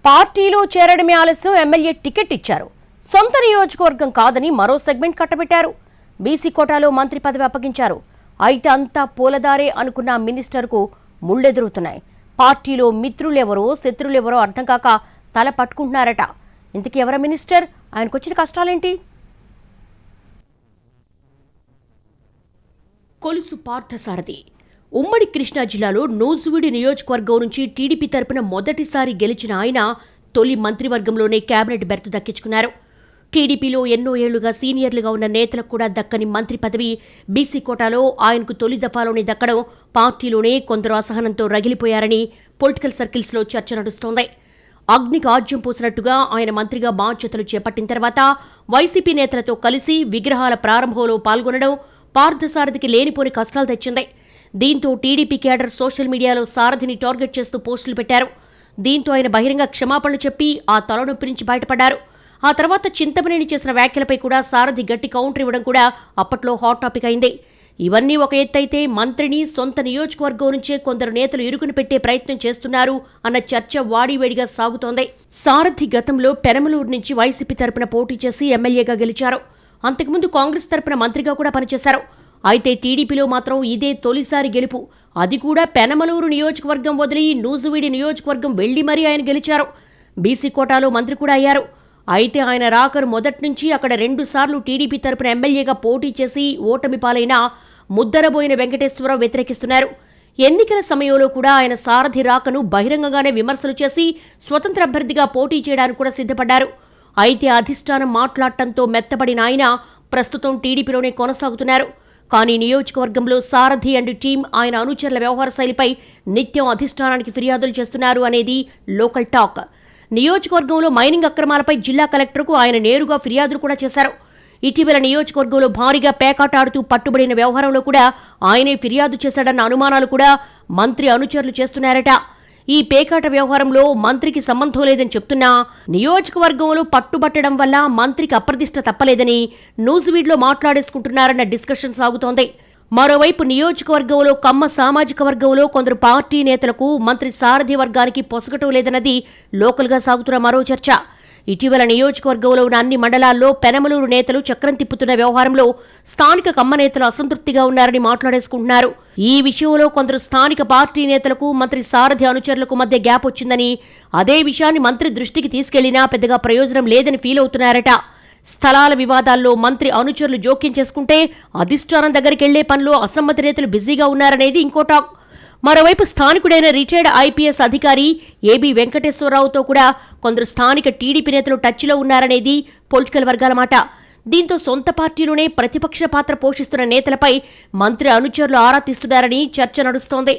పార్టీలో చేరడమే ఆలస్యం MLA ticket ఇచ్చారు. సొంత నియోజకవర్గం కాదని మరో సెగ్మెంట్ కట్టబెట్టారు. బీసీ కోటాలో మంత్రి పదవి అప్పగించారు. అయితే అంతా పూలదారే అనుకున్న మినిస్టర్కు ముళ్ళెదురుతున్నాయి. పార్టీలో మిత్రులెవరో శత్రులెవరో అర్థం కాక తల పట్టుకుంటున్నారట. ఇంతకీ ఎవర మినిస్టర్? ఆయనకొచ్చిన కష్టాలేంటి? కొలుసు పార్థసారథి ఉమ్మడి కృష్ణా జిల్లాలో నూజివీడు నియోజకవర్గం నుంచి టీడీపీ తరపున మొదటిసారి గెలిచిన ఆయన తొలి మంత్రివర్గంలోనే కేబినెట్ బెర్త్ దక్కించుకున్నారు. టీడీపీలో ఎన్నో ఏళ్లుగా సీనియర్లుగా ఉన్న నేతలకు కూడా దక్కని మంత్రి పదవి బీసీ కోటాలో ఆయనకు తొలి దఫాలోనే దక్కడం పార్టీలోనే కొందరు అసహనంతో రగిలిపోయారని పొలిటికల్ సర్కిల్స్లో చర్చ నడుస్తోంది. అగ్నికి ఆజ్యం పోసినట్టుగా ఆయన మంత్రిగా బాధ్యతలు చేపట్టిన తర్వాత వైసీపీ నేతలతో కలిసి విగ్రహాల ప్రారంభంలో పాల్గొనడం పార్థసారథికి లేనిపోని కష్టాలు తెచ్చింది. దీంతో టీడీపీ కేడర్ సోషల్ మీడియాలో సారథిని టార్గెట్ చేస్తూ పోస్టులు పెట్టారు. దీంతో ఆయన బహిరంగ క్షమాపణలు చెప్పి ఆ తలనొప్పి నుంచి బయటపడ్డారు. ఆ తర్వాత చింతమనేని చేసిన వ్యాఖ్యలపై కూడా సారథి గట్టి కౌంటర్ ఇవ్వడం కూడా అప్పట్లో హాట్ టాపిక్ అయింది. ఇవన్నీ ఒక ఎత్తైతే మంత్రిని సొంత నియోజకవర్గం నుంచే కొందరు నేతలు ఇరుకుని పెట్టే ప్రయత్నం చేస్తున్నారు అన్న చర్చ వాడివేడిగా సాగుతోంది. సారథి గతంలో పెనమలూరు నుంచి వైసీపీ తరపున పోటీ చేసి ఎమ్మెల్యేగా గెలిచారు. అంతకుముందు కాంగ్రెస్ తరపున మంత్రిగా కూడా పనిచేశారు. అయితే టీడీపీలో మాత్రం ఇదే తొలిసారి గెలుపు. అది కూడా పెనమలూరు నియోజకవర్గం వదిలి నూజివీడి నియోజకవర్గం వెళ్లి మరీ ఆయన గెలిచారు. బీసీ కోటాలో మంత్రి కూడా అయ్యారు. అయితే ఆయన రాకరు మొదటి నుంచి అక్కడ 2 సార్లు టీడీపీ తరపున ఎమ్మెల్యేగా పోటీ చేసి ఓటమి పాలైన ముద్దరబోయిన వెంకటేశ్వరరావు వ్యతిరేకిస్తున్నారు. ఎన్నికల సమయంలో కూడా ఆయన సారథి రాకను బహిరంగంగానే విమర్శలు చేసి స్వతంత్ర అభ్యర్థిగా పోటీ చేయడానికి కూడా సిద్ధపడ్డారు. అయితే అధిష్టానం మాట్లాడటంతో మెత్తబడిన ఆయన ప్రస్తుతం టీడీపీలోనే కొనసాగుతున్నారు. కానీ నియోజకవర్గంలో సారథి అండ్ టీం ఆయన అనుచరుల వ్యవహార శైలిపై నిత్యం అధిష్టానానికి ఫిర్యాదులు చేస్తున్నారు అనేది లోకల్ టాక్. నియోజకవర్గంలో మైనింగ్ అక్రమాలపై జిల్లా కలెక్టర్కు ఆయన నేరుగా ఫిర్యాదులు కూడా చేశారు. ఇటీవల నియోజకవర్గంలో భారీగా పేకాటాడుతూ పట్టుబడిన వ్యవహారంలో కూడా ఆయనే ఫిర్యాదు చేశాడన్న అనుమానాలు కూడా మంత్రి అనుచరులు చేస్తున్నారట. ఈ పేకాట వ్యవహారంలో మంత్రికి సంబంధం లేదని చెప్తున్నా నియోజకవర్గంలో పట్టుబట్టడం వల్ల మంత్రికి అప్రదిష్ట తప్పలేదని నూజివీడ్లో మాట్లాడేసుకుంటున్నారన్న డిస్కషన్ సాగుతోంది. మరోవైపు నియోజకవర్గంలో కమ్మ సామాజిక వర్గంలో కొందరు పార్టీ నేతలకు మంత్రి సారథి వర్గానికి పొసగటం లేదన్నది లోకల్గా సాగుతున్న మరో చర్చ. ఇటీవల నియోజకవర్గంలో ఉన్న అన్ని మండలాల్లో పెనమలూరు నేతలు చక్రం తిప్పుతున్న వ్యవహారంలో స్థానిక కమ్మ నేతలు అసంతృప్తిగా ఉన్నారని మాట్లాడేసుకుంటున్నారు. ఈ విషయంలో కొందరు స్థానిక పార్టీ నేతలకు మంత్రి సారథి అనుచరులకు మధ్య గ్యాప్ వచ్చిందని, అదే విషయాన్ని మంత్రి దృష్టికి తీసుకెళ్లినా పెద్దగా ప్రయోజనం లేదని ఫీల్ అవుతున్నారట. స్థలాల వివాదాల్లో మంత్రి అనుచరులు జోక్యం చేసుకుంటే అధిష్టానం దగ్గరికి వెళ్లే పనిలో అసమ్మతి నేతలు బిజీగా ఉన్నారనేది ఇంకో టాక్. మరోవైపు స్థానికుడైన రిటైర్డ్ ఐపీఎస్ అధికారి ఏబీ వెంకటేశ్వరరావుతో కూడా కొందరు స్థానిక టీడీపీ నేతలు టచ్లో ఉన్నారనేది పొలిటికల్ వర్గాల మాట. దీంతో సొంత పార్టీలోనే ప్రతిపక్ష పాత్ర పోషిస్తున్న నేతలపై మంత్రి అనుచరులు ఆరా తీస్తున్నారని చర్చ నడుస్తోంది.